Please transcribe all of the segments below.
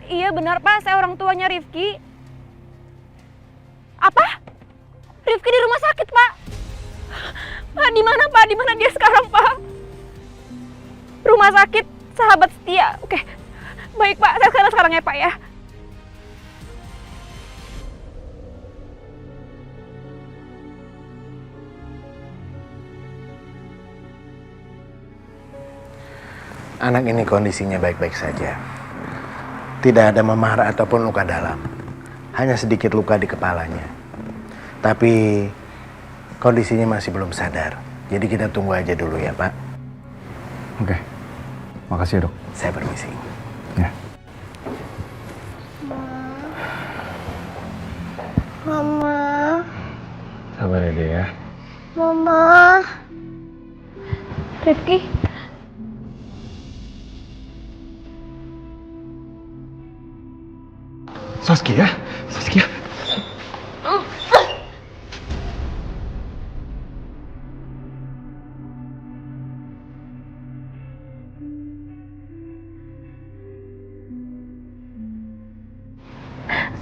Iya benar Pak, saya orang tuanya Rifki. Apa? Rifki di rumah sakit Pak? Pak di mana Pak? Di mana dia sekarang Pak? Rumah sakit Sahabat Setia. Oke, baik Pak, saya sekarang ya Pak ya. Anak ini kondisinya baik-baik saja. Tidak ada memar ataupun luka dalam. Hanya sedikit luka di kepalanya. Tapi kondisinya masih belum sadar. Jadi kita tunggu aja dulu ya Pak. Oke. Makasih ya dok. Saya permisi. Ya. Mama. Sabar ya Dek ya. Mama. Rifki, Saskia? Saskia?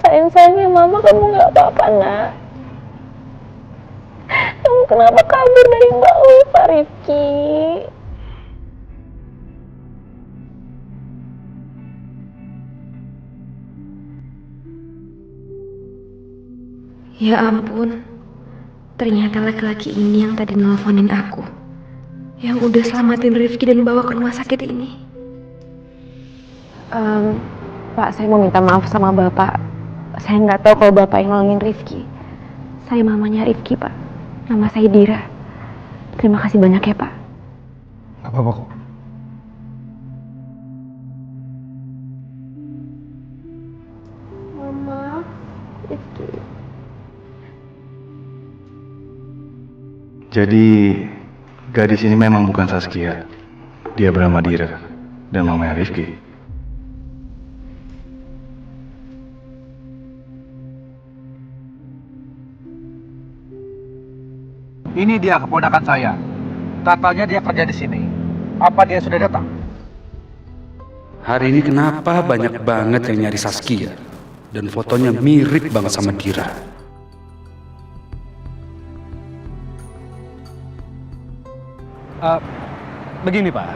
Sayang-sayangnya Mama, kamu gak apa-apa nak. Kamu kenapa kabur dari Mbak Uy, Pak Rifki? Ya ampun, ternyata laki-laki ini yang tadi nelfonin aku, yang udah selamatin Rifki dan bawa ke rumah sakit ini. Pak, saya mau minta maaf sama Bapak. Saya nggak tahu kalau Bapak yang nolongin Rifki. Saya mamanya Rifki, Pak. Nama saya Dira. Terima kasih banyak ya, Pak. Gak apa-apa kok. Mama, Rifki. Jadi gadis ini memang bukan Saskia. Dia bernama Dira dan mamanya Rifki. Ini dia keponakan saya. Katanya dia kerja di sini. Apa dia sudah datang? Hari ini kenapa banyak banget yang nyari Saskia? Dan fotonya mirip banget sama Dira. Begini Pak,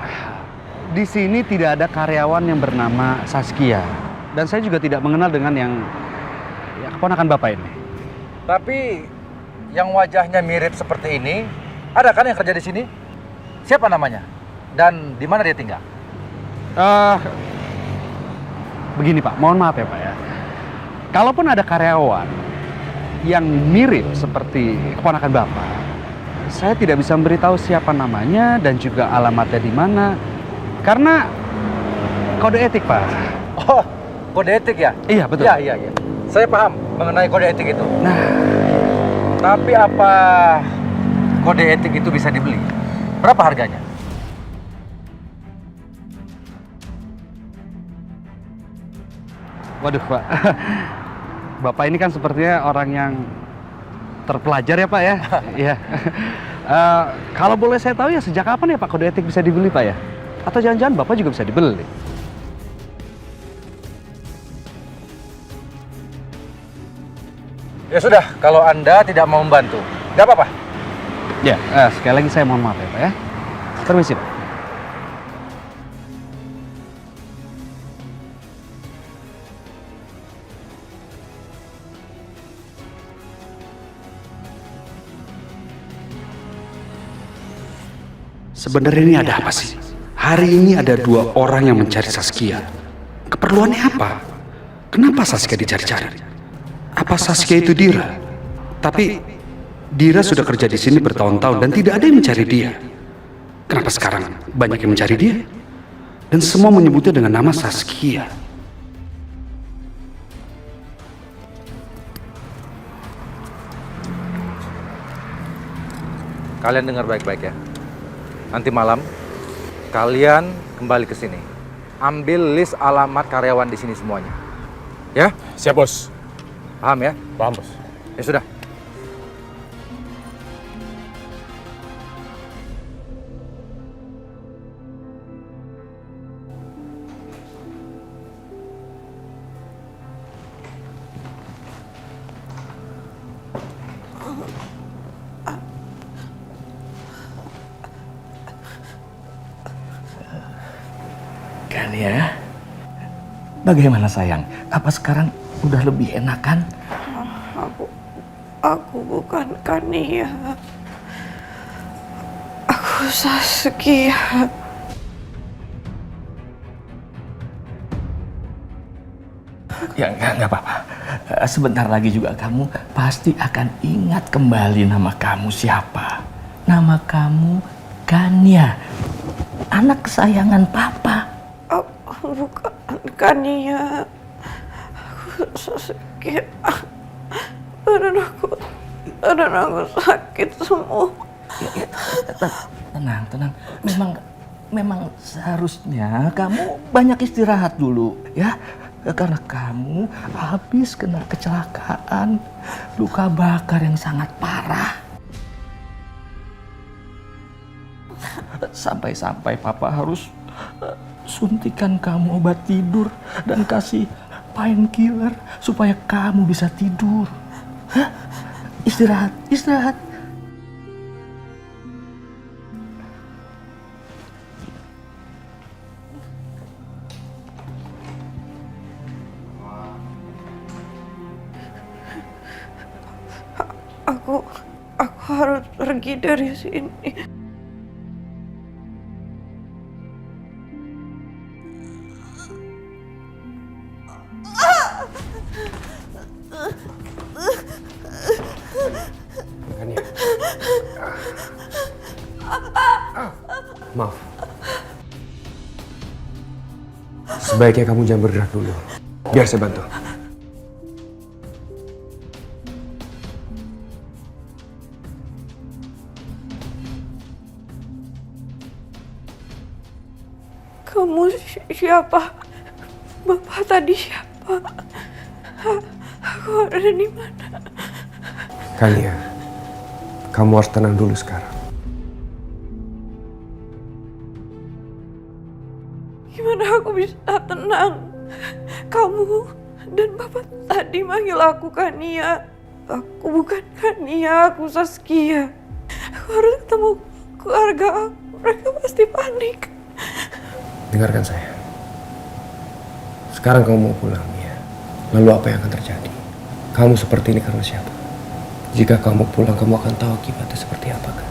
di sini tidak ada karyawan yang bernama Saskia. Dan saya juga tidak mengenal dengan yang keponakan Bapak ini. Tapi yang wajahnya mirip seperti ini, ada kan yang kerja di sini? Siapa namanya? Dan di mana dia tinggal? Begini Pak, mohon maaf ya Pak ya. Kalaupun ada karyawan yang mirip seperti keponakan Bapak, saya tidak bisa memberitahu siapa namanya dan juga alamatnya di mana. Karena kode etik Pak. Oh, kode etik ya? Iya betul. Iya. Saya paham mengenai kode etik itu. Nah, tapi apa kode etik itu bisa dibeli? Berapa harganya? waduh Pak, Bapak ini kan sepertinya orang yang terpelajar ya Pak ya. Iya. Kalau boleh saya tahu ya sejak kapan ya Pak kode etik bisa dibeli Pak ya? Atau jangan-jangan Bapak juga bisa dibeli? Ya sudah, kalau Anda tidak mau membantu, tidak apa-apa. Ya, sekali lagi saya mohon maaf ya Pak ya. Permisi Pak. Sebenarnya ini ada apa sih? Hari ini ada 2 orang yang mencari Saskia. Keperluannya apa? Kenapa Saskia dicari-cari? Apa Saskia itu Dira? Tapi Dira sudah kerja di sini bertahun-tahun dan tidak ada yang mencari dia. Kenapa sekarang banyak yang mencari dia? Dan semua menyebutnya dengan nama Saskia. Kalian dengar baik-baik ya. Nanti malam kalian kembali ke sini. Ambil list alamat karyawan di sini semuanya. Ya? Siap bos. Paham ya? Paham bos. Ya sudah. ya. Bagaimana sayang? Apa sekarang udah lebih enakan? Aku bukan Kania. Aku Saskia. Ya nggak apa-apa. Sebentar lagi juga kamu pasti akan ingat kembali nama kamu siapa. Nama kamu Kania, anak kesayangan Papa. Aku bukan Kania. Aku Saskia. Badan aku sakit semua. Tenang. Memang seharusnya kamu banyak istirahat dulu ya. Karena kamu habis kena kecelakaan, luka bakar yang sangat parah. Sampai-sampai Papa harus suntikan kamu obat tidur dan kasih painkiller supaya kamu bisa tidur. Hah? Istirahat. Aku harus pergi dari sini. Kania. Maaf. Sebaiknya kamu jangan bergerak dulu. Biar saya bantu. Kamu siapa? Bapak tadi siapa? Aku ada di mana? Kania, kamu harus tenang dulu sekarang. Gimana aku bisa tenang? Kamu dan Bapak tadi manggil aku Kania. Aku bukan Kania, aku Saskia. Aku harus ketemu keluarga aku. Mereka pasti panik. Dengarkan saya. Sekarang kamu mau pulang ya. Lalu apa yang akan terjadi? Kamu seperti ini karena siapa? Jika kamu pulang, kamu akan tahu akibatnya seperti apa kan?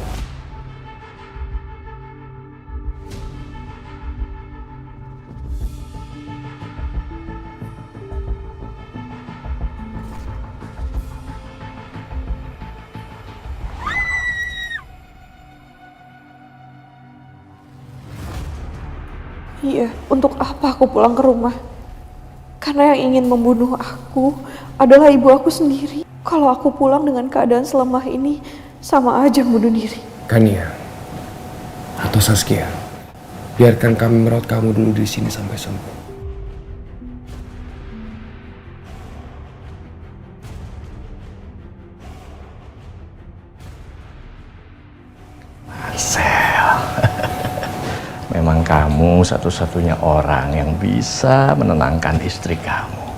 Iya, untuk apa aku pulang ke rumah? Karena yang ingin membunuh aku adalah ibu aku sendiri. Kalau aku pulang dengan keadaan selemah ini, sama aja bunuh diri. Kania atau Saskia, biarkan kami merawat kamu dulu di sini sampai sembuh. Marcel, memang kamu satu-satunya orang yang bisa menenangkan istri kamu.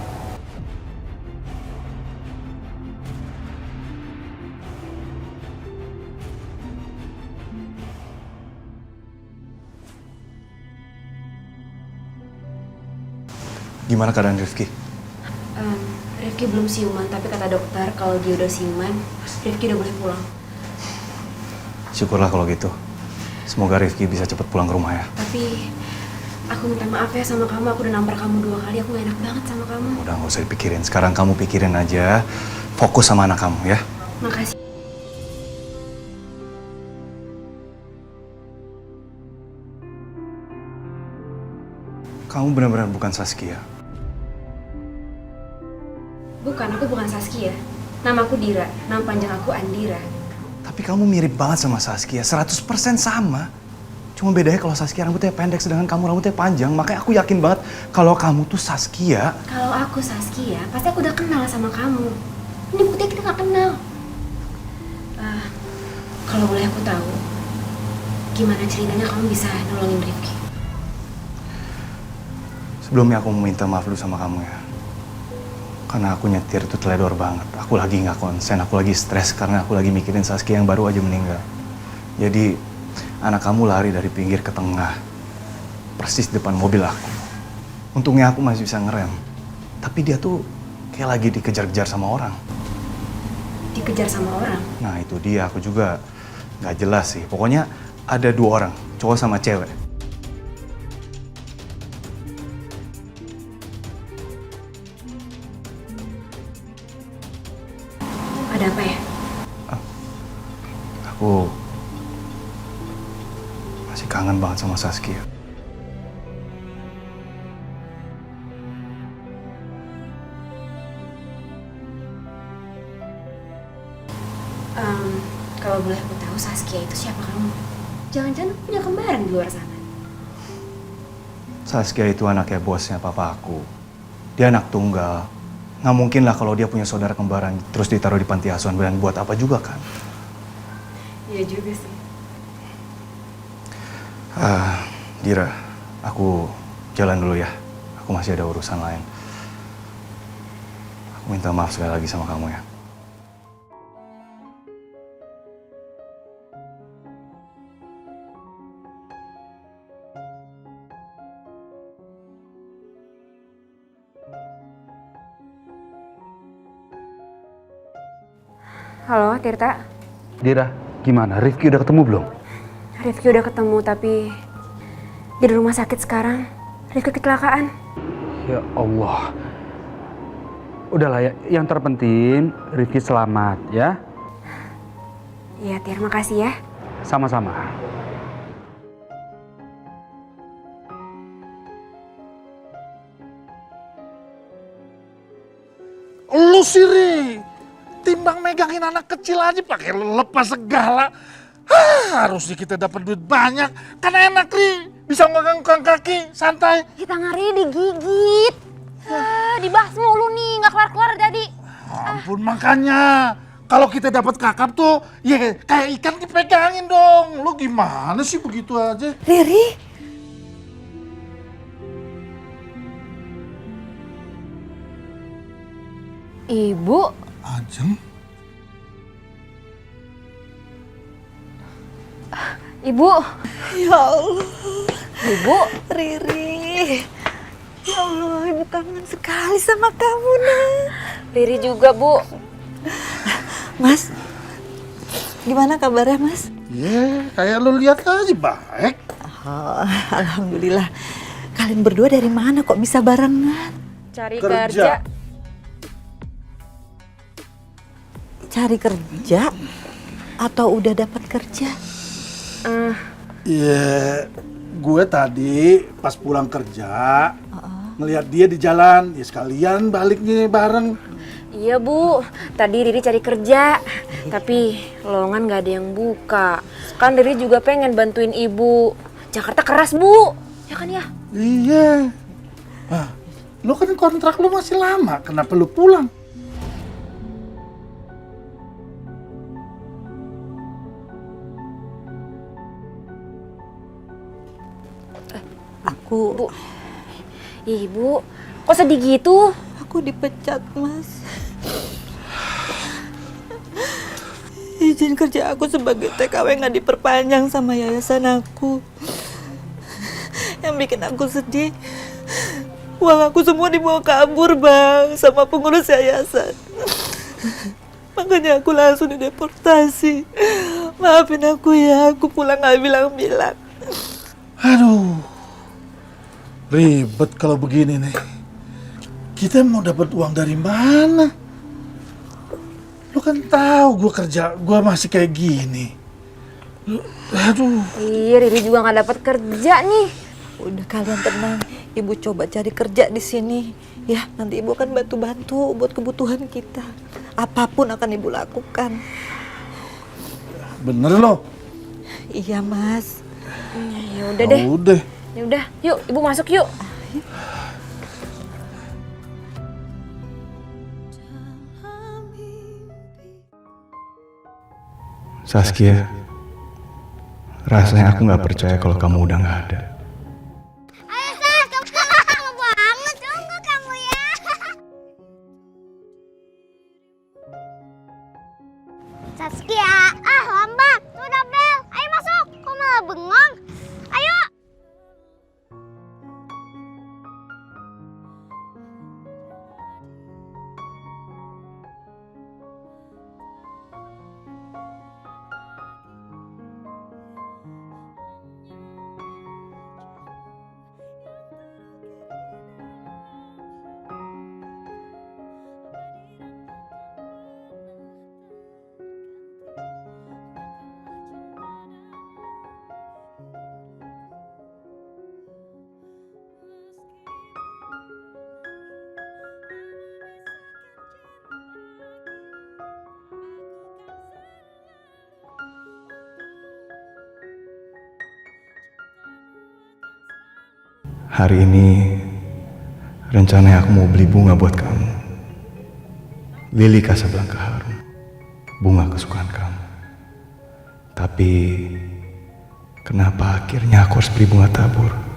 Gimana keadaan Rifki? Rifki belum siuman, tapi kata dokter kalau dia udah siuman, Rifki udah boleh pulang. Syukurlah kalau gitu. Semoga Rifki bisa cepat pulang ke rumah ya. Tapi aku minta maaf ya sama kamu, aku udah nampar kamu 2 kali, aku gak enak banget sama kamu. Udah gak usah dipikirin. Sekarang kamu pikirin aja, fokus sama anak kamu ya. Makasih. Kamu benar-benar bukan Saskia. Bukan, aku bukan Saskia. Nama aku Dira, nama panjang aku Andira. Tapi kamu mirip banget sama Saskia, 100% sama. Cuma bedanya kalau Saskia rambutnya pendek, sedangkan kamu rambutnya panjang. Makanya aku yakin banget kalau kamu tuh Saskia. Kalau aku Saskia, pasti aku udah kenal sama kamu. Ini buktinya kita gak kenal. Kalau boleh aku tahu, gimana ceritanya kamu bisa nolongin Rifki? Sebelumnya aku mau minta maaf dulu sama kamu ya. Karena aku nyetir itu teledor banget. Aku lagi nggak konsen, aku lagi stres karena aku lagi mikirin Saskia yang baru aja meninggal. Jadi anak kamu lari dari pinggir ke tengah, persis depan mobil aku. Untungnya aku masih bisa ngerem. Tapi dia tuh kayak lagi dikejar-kejar sama orang. Dikejar sama orang? Nah itu dia, aku juga nggak jelas sih. Pokoknya ada 2 orang, cowok sama cewek. Ada apa ya? Aku masih kangen banget sama Saskia. Kalau boleh aku tahu Saskia itu siapa kamu? Jangan-jangan punya kembaran di luar sana? Saskia itu anaknya bosnya papa aku. Dia anak tunggal. Nggak mungkin lah kalau dia punya saudara kembaran terus ditaruh di panti asuhan, dan buat apa juga kan? Iya juga sih. Dira, aku jalan dulu ya. Aku masih ada urusan lain. Aku minta maaf sekali lagi sama kamu ya. Halo, Tirta. Dira, gimana? Rifki udah ketemu belum? Rifki udah ketemu, tapi di rumah sakit sekarang. Rifki kecelakaan. Ya Allah. Udahlah ya, yang terpenting Rifki selamat ya. Iya, Tir, makasih ya. Sama-sama. Lu sih, timbang megangin anak kecil aja pakai lepas segala. Harusnya kita dapat duit banyak. Kan enak, Ri. Bisa megang kaki, santai. Kita ngari digigit. Dibahas mulu nih, nggak kelar-kelar jadi. Ampun, makanya. Kalau kita dapat kakap tuh, ya kayak ikan dipegangin dong. Lu gimana sih begitu aja? Riri? Ibu? Ajeng? Ibu? Ya Allah. Ibu? Riri. Ya Allah, ibu kangen sekali sama kamu, Nak. Riri juga, Bu. Mas, gimana kabarnya, Mas? Ya, kayak lu lihat aja baik. Oh, alhamdulillah. Kalian berdua dari mana kok bisa barengan? Cari kerja. Cari kerja? Atau udah dapat kerja? Ya, gue tadi pas pulang kerja, ngelihat dia di jalan, ya sekalian baliknya bareng. Iya, Bu. Tadi Riri cari kerja, tapi lowongan nggak ada yang buka. Kan Riri juga pengen bantuin ibu. Jakarta keras, Bu. Ya kan ya? Iya. Nah, lu kan kontrak lu masih lama, kenapa lu pulang? Aku... Bu. Ibu, kok sedih gitu? Aku dipecat, Mas. Izin kerja aku sebagai TKW nggak diperpanjang sama yayasan aku. Yang bikin aku sedih, uang aku semua dibawa kabur, Bang, sama pengurus yayasan. Makanya aku langsung dideportasi. Maafin aku ya, aku pulang nggak bilang-bilang. Aduh, ribet kalau begini nih. Kita mau dapat uang dari mana? Lu kan tahu gue kerja, gue masih kayak gini. Aduh. Iya, Riri juga nggak dapat kerja nih. Udah, kalian tenang. Ibu coba cari kerja di sini. Ya, nanti ibu akan bantu-bantu buat kebutuhan kita. Apapun akan ibu lakukan. Bener loh. Iya, Mas. Ya udah deh. Udah. Ya udah, yuk, ibu masuk yuk. Saskia, rasanya aku nggak percaya kalau kamu udah nggak ada. Ayo, Sas, kamu lama banget. Tunggu kamu ya. Saskia, lambat. Sudah bel. Ayo masuk. Kok malah bengong? Ayo. Hari ini rencananya aku mau beli bunga buat kamu. Lili Casablanca harum, bunga kesukaan kamu. Tapi kenapa akhirnya aku harus beli bunga tabur?